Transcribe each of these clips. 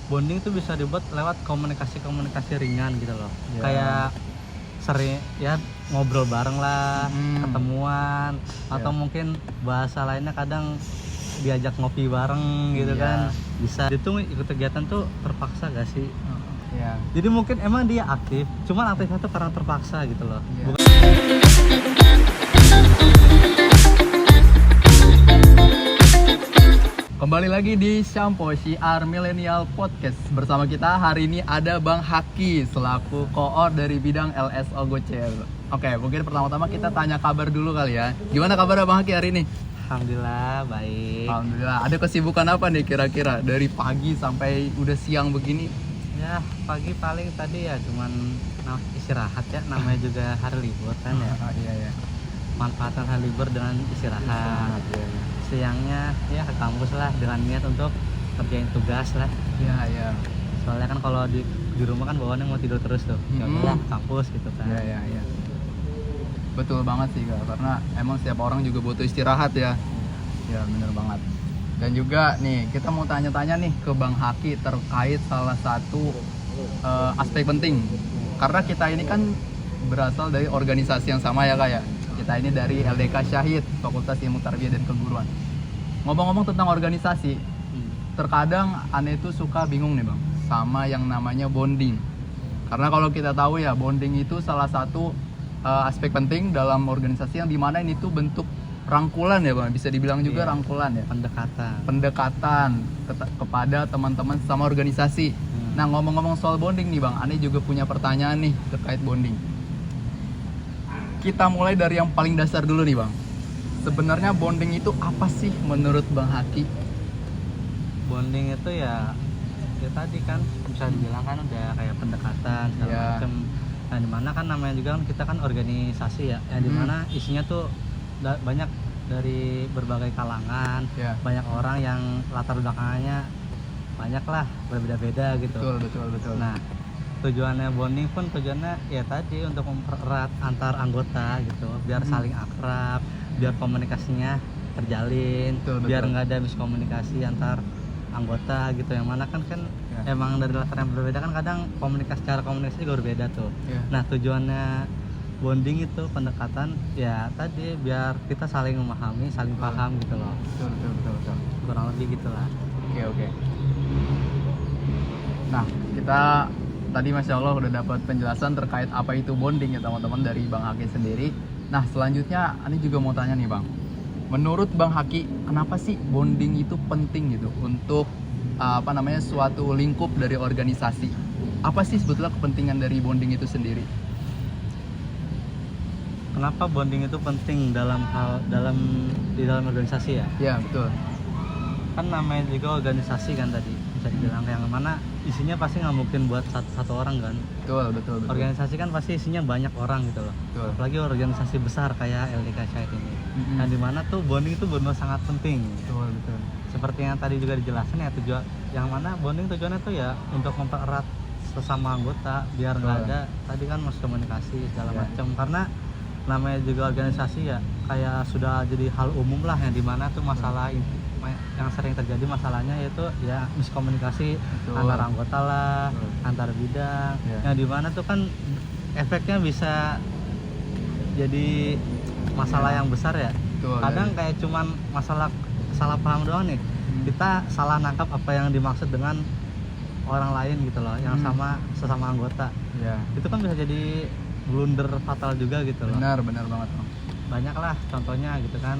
bonding itu bisa dibuat lewat komunikasi ringan gitu loh. Ya. Kayak sering ya ngobrol bareng lah, ketemuan, atau Ya. mungkin bahasa lainnya kadang diajak ngopi bareng gitu Iya. kan. Bisa. Itu ikut kegiatan tuh terpaksa gak sih? Ya. Jadi mungkin emang dia aktif, cuman aktifnya tuh karena terpaksa gitu loh. Iya. Bukan. Kembali lagi di Shampo Syiar Millennial Podcast. Bersama kita hari ini ada Bang Haki selaku koor dari bidang LSO Gocil. Oke, mungkin pertama-tama kita tanya kabar dulu kali ya. Gimana kabar Bang Haki hari ini? Alhamdulillah baik. Alhamdulillah. Ada kesibukan apa nih kira-kira dari pagi sampai udah siang begini? Ya pagi paling tadi ya cuman istirahat ya, namanya juga hari libur kan ya. Iya. Manfaatkan hari libur dengan istirahat. Siangnya ya ke kampus lah dengan niat untuk kerjain tugas lah. Iya. Soalnya kan kalau di rumah kan bawaannya mau tidur terus tuh. Ya udah ke kampus gitu kan. Iya. Betul banget sih Kak, karena emang setiap orang juga butuh istirahat ya. Ya bener banget. Dan juga nih kita mau tanya-tanya nih ke Bang Haki terkait salah satu aspek penting. Karena kita ini kan berasal dari organisasi yang sama ya Kak ya. Kita ini dari LDK Syahid, Fakultas Ilmu Tarbiyah dan Keguruan. Ngomong-ngomong tentang organisasi, terkadang aneh itu suka bingung nih Bang sama yang namanya bonding. Karena kalau kita tahu ya, bonding itu salah satu aspek penting dalam organisasi yang dimana ini tuh bentuk rangkulan ya Bang, bisa dibilang juga rangkulan ya. Pendekatan kepada teman-teman sama organisasi. Nah ngomong-ngomong soal bonding nih Bang, aneh juga punya pertanyaan nih terkait bonding. Kita mulai dari yang paling dasar dulu nih Bang. Sebenarnya bonding itu apa sih menurut Bang Haki? Bonding itu ya tadi kan bisa dibilang kan udah kayak pendekatan segala macam. Nah dimana kan namanya juga kan kita kan organisasi ya, yang dimana isinya tuh banyak dari berbagai kalangan, banyak orang yang latar belakangnya banyak lah, berbeda-beda gitu. Betul. Nah tujuannya bonding pun tujuannya ya tadi untuk mempererat antar anggota gitu, biar saling akrab, biar komunikasinya terjalin, biar nggak ada miskomunikasi antar anggota gitu. Yang mana kan emang dari latar yang berbeda kan kadang cara komunikasi juga berbeda tuh. Nah tujuannya bonding itu pendekatan ya tadi biar kita saling memahami, saling paham gitu loh. Betul. Kurang lebih gitulah. Oke. Nah kita tadi Masya Allah udah dapat penjelasan terkait apa itu bonding ya teman-teman dari Bang Haki sendiri. Nah selanjutnya Ani juga mau tanya nih Bang, menurut Bang Haki kenapa sih bonding itu penting gitu untuk suatu lingkup dari organisasi? Apa sih sebetulnya kepentingan dari bonding itu sendiri? Kenapa bonding itu penting di dalam organisasi ya? Ya betul. Kan namanya juga organisasi kan tadi bisa dibilang yang mana isinya pasti nggak mungkin buat satu orang kan. Betul. Organisasi kan pasti isinya banyak orang gitu loh. Apalagi organisasi besar kayak LDK Syahid ini. Yang dimana tuh bonding itu benar sangat penting. Betul. Seperti yang tadi juga dijelasin ya, yang mana bonding tujuannya tuh ya untuk mempererat sesama anggota biar nggak ada tadi kan komunikasi segala macam. Karena namanya juga organisasi ya kayak sudah jadi hal umum lah, yang dimana tuh masalah yang sering terjadi masalahnya yaitu ya miskomunikasi antar anggota lah, antar bidang. Yang dimana tuh kan efeknya bisa jadi masalah yang besar ya. Kadang kayak cuman masalah salah paham doang nih, kita salah nangkap apa yang dimaksud dengan orang lain gitu loh, yang sesama anggota. Itu kan bisa jadi blunder fatal juga gitu loh. Benar banget. Banyak lah contohnya gitu kan.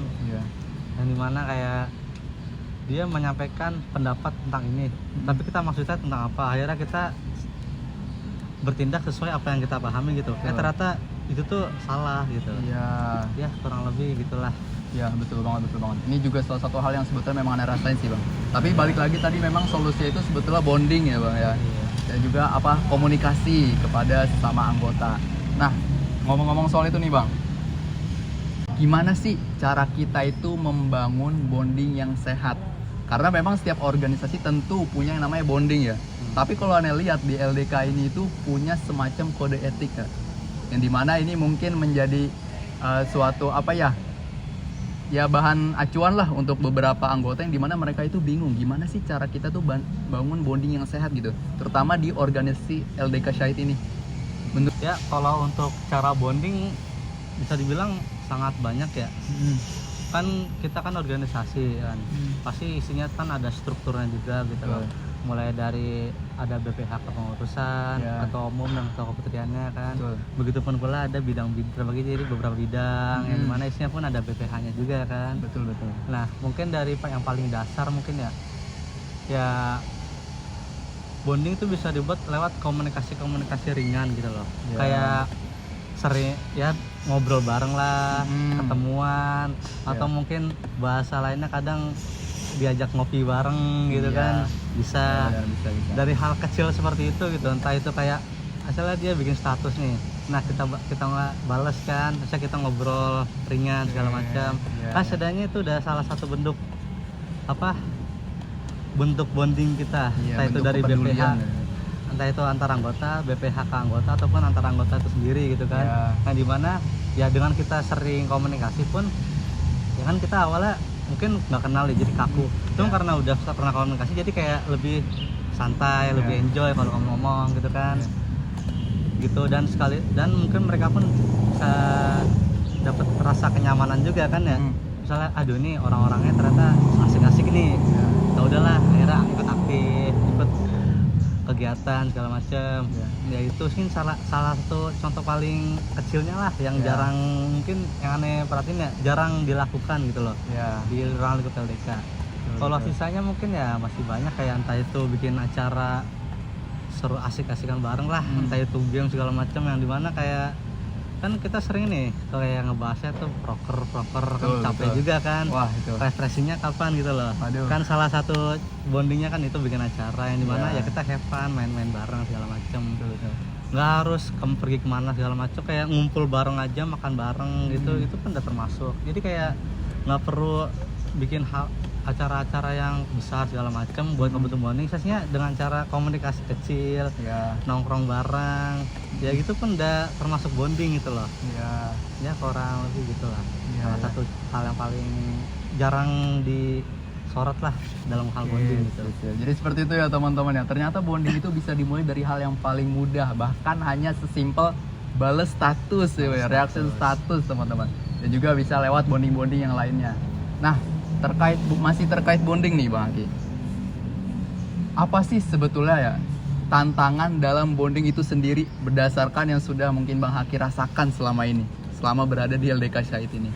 Yang dimana kayak dia menyampaikan pendapat tentang ini, tapi kita maksudnya tentang apa, akhirnya kita bertindak sesuai apa yang kita pahami gitu. Ternyata itu tuh salah gitu. Ya kurang lebih gitulah. Ya betul banget. Ini juga salah satu hal yang sebetulnya memang Anda rasain sih Bang. Tapi balik lagi tadi memang solusinya itu sebetulnya bonding ya Bang ya. Dan juga komunikasi kepada sesama anggota. Nah ngomong-ngomong soal itu nih Bang, gimana sih cara kita itu membangun bonding yang sehat? Karena memang setiap organisasi tentu punya yang namanya bonding ya. Tapi kalau Anda lihat di LDK ini itu punya semacam kode etik ya. Yang dimana ini mungkin menjadi suatu ya bahan acuan lah untuk beberapa anggota yang dimana mereka itu bingung gimana sih cara kita tuh bangun bonding yang sehat gitu, terutama di organisasi LDK Syahid ini. Menurut Ya kalau untuk cara bonding bisa dibilang sangat banyak ya. Kan kita kan organisasi kan, pasti isinya kan ada strukturnya juga gitu loh. Mulai dari ada BPH kepengurusan, Ya. ketua umum dan ketua keputriannya kan. Betul. Begitupun pula ada bidang terbagi jadi beberapa bidang yang dimana isinya pun ada BPH-nya juga kan. betul. Nah mungkin dari yang paling dasar mungkin ya bonding itu bisa dibuat lewat komunikasi ringan gitu loh. Ya. Kayak sering ya ngobrol bareng lah, ketemuan, atau Ya. mungkin bahasa lainnya kadang diajak ngopi bareng gitu Iya. kan, bisa. Ya, bisa. Dari hal kecil seperti itu gitu, entah itu kayak asalnya dia bikin status nih, nah kita nggak bales kan, terusnya kita ngobrol ringan segala macam, Iya, kan iya. setidaknya itu udah salah satu bentuk bentuk bonding kita, Iya, entah itu bentuk dari BPH, kepedulian, ya. entah itu antar anggota, BPH ke anggota ataupun antar anggota itu sendiri gitu kan. Ya. Nah dimana ya dengan kita sering komunikasi pun ya kan kita awalnya mungkin nggak kenal ya, jadi kaku. Itu Ya. karena udah pernah komunikasi jadi kayak lebih santai, lebih Ya. enjoy kalau ngomong gitu kan. Ya. Gitu dan mungkin mereka pun bisa dapat rasa kenyamanan juga kan ya. Misalnya aduh nih orang-orangnya ternyata asik-asik nih. Ya. Ya udahlah akhirnya ikut aktif, ikut kegiatan segala macam. Ya itu sih salah satu contoh paling kecilnya lah yang Ya. jarang, mungkin yang aneh perhatiin ya jarang dilakukan gitu loh Ya. di ruang lingkup LDK. Kalau sisanya mungkin ya masih banyak kayak entah itu bikin acara seru asik-asikan bareng lah, entah itu game segala macam yang dimana kayak kan kita sering nih kayak ngebahasnya tuh proker kan Betul, capek betul. juga kan. Wah, itu. Refreshingnya kapan gitu loh. Waduh. Kan salah satu bondingnya kan itu bikin acara yang dimana Ya. ya kita have fun, main-main bareng segala macam. Betul. Nggak harus kamu pergi kemana segala macam, kayak ngumpul bareng aja makan bareng gitu, itu pun udah termasuk. Jadi kayak nggak perlu bikin acara-acara yang besar segala macam buat ngebentuk bonding. Sesnya dengan cara komunikasi kecil, Ya. nongkrong bareng, ya gitu pun udah termasuk bonding gitu loh. Ya. Ya kurang lebih gitu lah. Iya, Salah iya. satu hal yang paling jarang disorot lah dalam hal bonding gitu. Jadi seperti itu ya teman-teman ya. Ternyata bonding itu bisa dimulai dari hal yang paling mudah, bahkan hanya sesimpel bales status ya, reaction status teman-teman. Dan juga bisa lewat bonding-bonding yang lainnya. Nah, masih terkait bonding nih Bang Haki. Apa sih sebetulnya ya tantangan dalam bonding itu sendiri berdasarkan yang sudah mungkin Bang Haki rasakan selama ini, selama berada di LDK Syahid ini?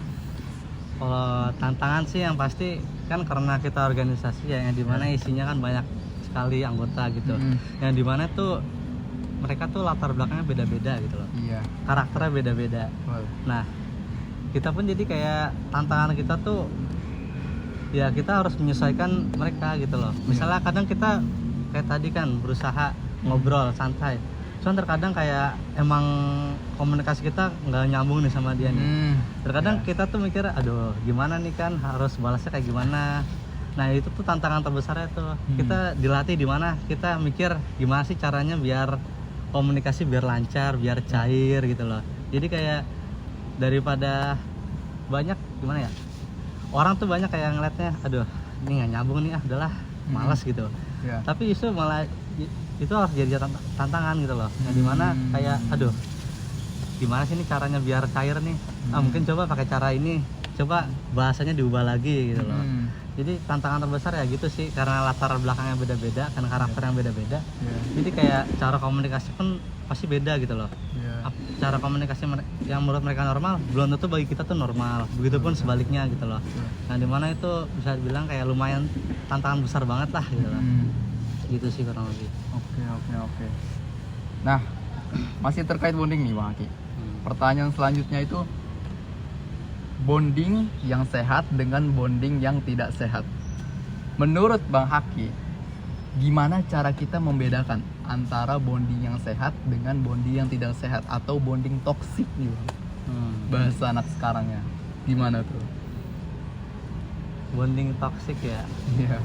Kalau tantangan sih yang pasti kan karena kita organisasi ya yang dimana isinya kan banyak sekali anggota gitu. Yang dimana tuh mereka tuh latar belakangnya beda-beda gitu loh. Iya. Karakternya beda-beda. Nah, kita pun jadi kayak tantangan kita tuh ya kita harus menyesuaikan mereka gitu loh. Misalnya kadang kita kayak tadi kan berusaha ngobrol santai, cuman terkadang kayak emang komunikasi kita nggak nyambung nih sama dia nih. Terkadang kita tuh mikir aduh gimana nih kan harus balasnya kayak gimana. Nah itu tuh tantangan terbesarnya tuh. Kita dilatih di mana kita mikir gimana sih caranya biar komunikasi biar lancar, biar cair gitu loh. Jadi kayak daripada banyak gimana ya, orang tuh banyak kayak ngeliatnya aduh ini nggak nyambung nih, udahlah malas gitu. Ya. Tapi justru malah itu harus jadi tantangan gitu loh, yang dimana kayak aduh gimana sih ini caranya biar cair nih. Mungkin coba pakai cara ini, coba bahasanya diubah lagi gitu loh. Jadi tantangan terbesar ya gitu sih, karena latar belakangnya beda-beda, karena karakter yang beda-beda. Jadi kayak cara komunikasi pun pasti beda gitu loh. Cara komunikasi yang menurut mereka normal belum tentu bagi kita tuh normal, begitupun sebaliknya gitu loh. Nah dimana itu bisa dibilang kayak lumayan tantangan besar banget lah gitu loh. Gitu sih kurang lebih. Oke. Nah, masih terkait bonding nih Bang Haki. Pertanyaan selanjutnya itu bonding yang sehat dengan bonding yang tidak sehat. Menurut Bang Haki, gimana cara kita membedakan antara bonding yang sehat dengan bonding yang tidak sehat atau bonding toksik nih Bang? Bahasa anak sekarang ya. Gimana tuh? Bonding toksik ya. Iya.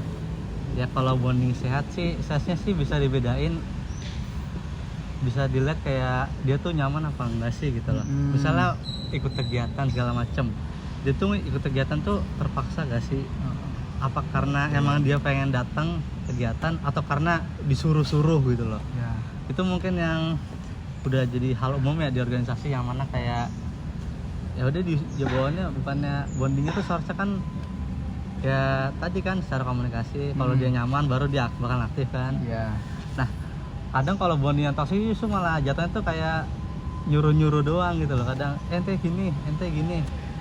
Ya kalau bonding sehat sih sesnya sih bisa dibedain, bisa dilihat kayak dia tuh nyaman apa enggak sih gitu loh. Misalnya ikut kegiatan segala macem, dia tuh ikut kegiatan tuh terpaksa gak sih? Apa karena emang dia pengen datang kegiatan atau karena disuruh-suruh gitu loh? Ya. Itu mungkin yang udah jadi hal umum ya di organisasi, yang mana kayak ya udah di jawabannya bukannya bondingnya tuh seharusnya kan ya tadi kan secara komunikasi, kalau dia nyaman baru dia bakal aktif kan. Iya. Nah kadang kalau bonding yang toksik itu malah jatuhnya tuh kayak nyuruh-nyuruh doang gitu loh. Kadang ente gini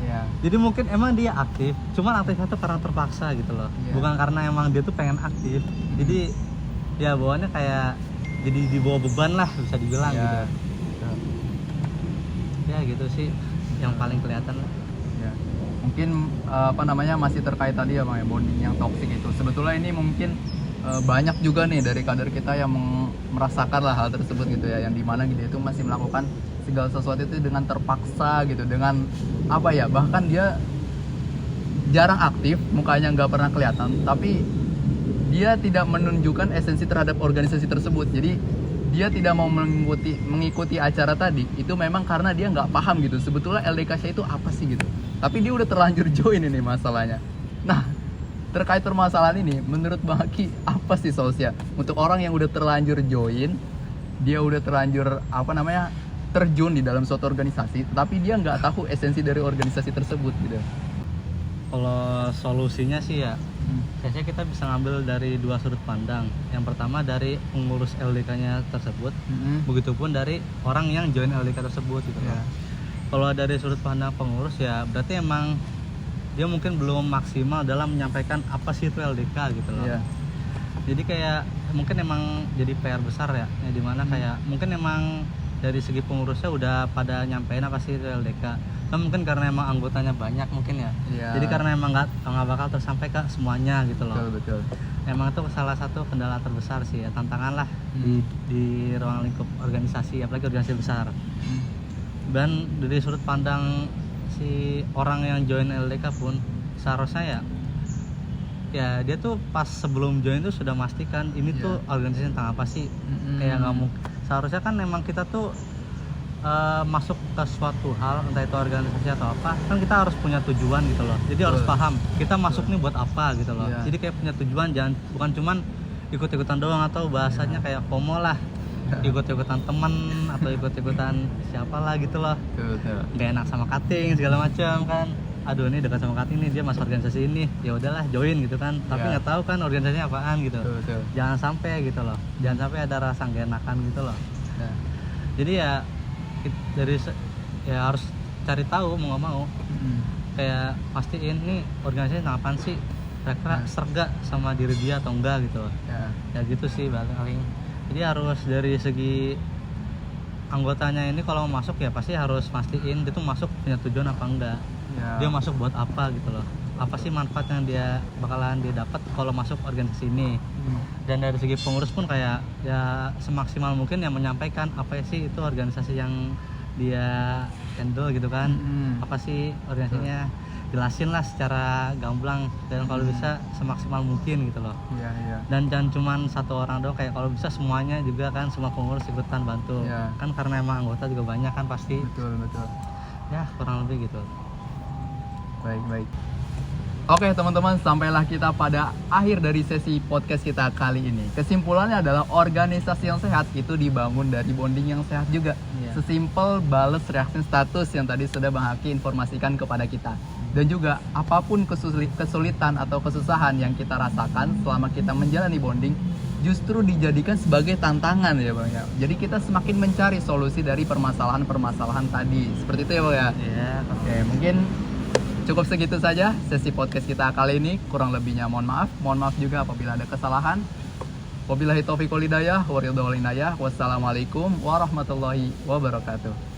Iya. jadi mungkin emang dia aktif, cuman aktifnya tuh karena terpaksa gitu loh. Iya. Bukan karena emang dia tuh pengen aktif. Jadi ya bawaannya kayak jadi dibawa beban lah bisa dibilang Iya. gitu ya, gitu sih yang paling kelihatan lah. Ya. Mungkin masih terkait tadi ya Bang ya, bonding yang toksik itu. Sebetulnya ini mungkin banyak juga nih dari kader kita yang merasakan lah hal tersebut gitu ya, yang dimana gitu itu masih melakukan segala sesuatu itu dengan terpaksa gitu, dengan apa ya, bahkan dia jarang aktif, mukanya nggak pernah kelihatan, tapi dia tidak menunjukkan esensi terhadap organisasi tersebut. Jadi dia tidak mau mengikuti acara tadi itu memang karena dia nggak paham gitu sebetulnya LDKC itu apa sih gitu, tapi dia udah terlanjur join ini masalahnya. Nah terkait permasalahan ini menurut Bang Haki apa sih solusinya untuk orang yang udah terlanjur join, dia udah terlanjur terjun di dalam suatu organisasi tapi dia nggak tahu esensi dari organisasi tersebut gitu? Kalau solusinya sih ya biasanya kita bisa ngambil dari dua sudut pandang. Yang pertama dari pengurus LDK-nya tersebut, begitupun dari orang yang join LDK tersebut gitu Ya. Kalau dari sudut pandang pengurus ya berarti emang dia mungkin belum maksimal dalam menyampaikan apa sih itu LDK gitu loh. Ya. Jadi kayak mungkin emang jadi PR besar ya, dimana kayak mungkin emang dari segi pengurusnya udah pada nyampein apa sih itu LDK. Kan mungkin karena emang anggotanya banyak mungkin ya. Iya. Jadi karena emang nggak bakal tersampai ke semuanya gitu loh. Betul. Emang itu salah satu kendala terbesar sih ya, tantangan lah di ruang lingkup organisasi, apalagi organisasi besar. Dan dari sudut pandang si orang yang join LDK pun seharusnya ya dia tuh pas sebelum join tuh sudah memastikan ini tuh organisasi tentang apa sih. Kayak nggak mungkin, seharusnya kan memang kita tuh masuk ke suatu hal, entah itu organisasi atau apa, kan kita harus punya tujuan gitu loh. Jadi harus paham kita masuk nih buat apa gitu loh. Jadi kayak punya tujuan, bukan cuman ikut-ikutan doang atau bahasanya kayak FOMO lah, ikut-ikutan temen atau ikut-ikutan siapa lah gitu loh. Gak enak sama cutting segala macam kan. Aduh ini dekat sama cutting nih, dia masuk organisasi ini, ya udahlah join gitu kan. Tapi nggak tahu kan organisasinya apaan gitu. Jangan sampai gitu loh. Jangan sampai ada rasa gak enakan gitu loh. Jadi ya harus cari tahu mau nggak mau. Kayak pastiin nih organisasi tentang apaan sih, kira-kira serga sama diri dia atau enggak gitu. Ya gitu sih paling. Jadi harus dari segi anggotanya ini kalau mau masuk ya pasti harus pastiin dia tuh masuk punya tujuan apa enggak. Dia masuk buat apa gitu loh. Apa sih manfaat yang dia bakalan dia dapat kalau masuk organisasi ini. Dan dari segi pengurus pun kayak ya semaksimal mungkin yang menyampaikan apa sih itu organisasi yang dia handle gitu kan. Apa sih organisasinya, jelasin lah secara gamblang dan kalau bisa semaksimal mungkin gitu loh. Dan jangan cuma satu orang doang, kayak kalau bisa semuanya juga kan, semua pengurus ikutan bantu. Kan karena emang anggota juga banyak kan pasti. Betul. Ya kurang lebih gitu. Baik. Oke teman-teman, sampailah kita pada akhir dari sesi podcast kita kali ini. Kesimpulannya adalah organisasi yang sehat itu dibangun dari bonding yang sehat juga. Sesimpel bales reaksi status yang tadi sudah Bang Haki informasikan kepada kita. Dan juga apapun kesulitan atau kesusahan yang kita rasakan selama kita menjalani bonding justru dijadikan sebagai tantangan ya Bang ya. Jadi kita semakin mencari solusi dari permasalahan-permasalahan tadi. Seperti itu ya Bang ya? Iya. Oke, mungkin cukup segitu saja sesi podcast kita kali ini. Kurang lebihnya mohon maaf. Mohon maaf juga apabila ada kesalahan. Wabillahi taufiq wal hidayah. Wassalamualaikum warahmatullahi wabarakatuh.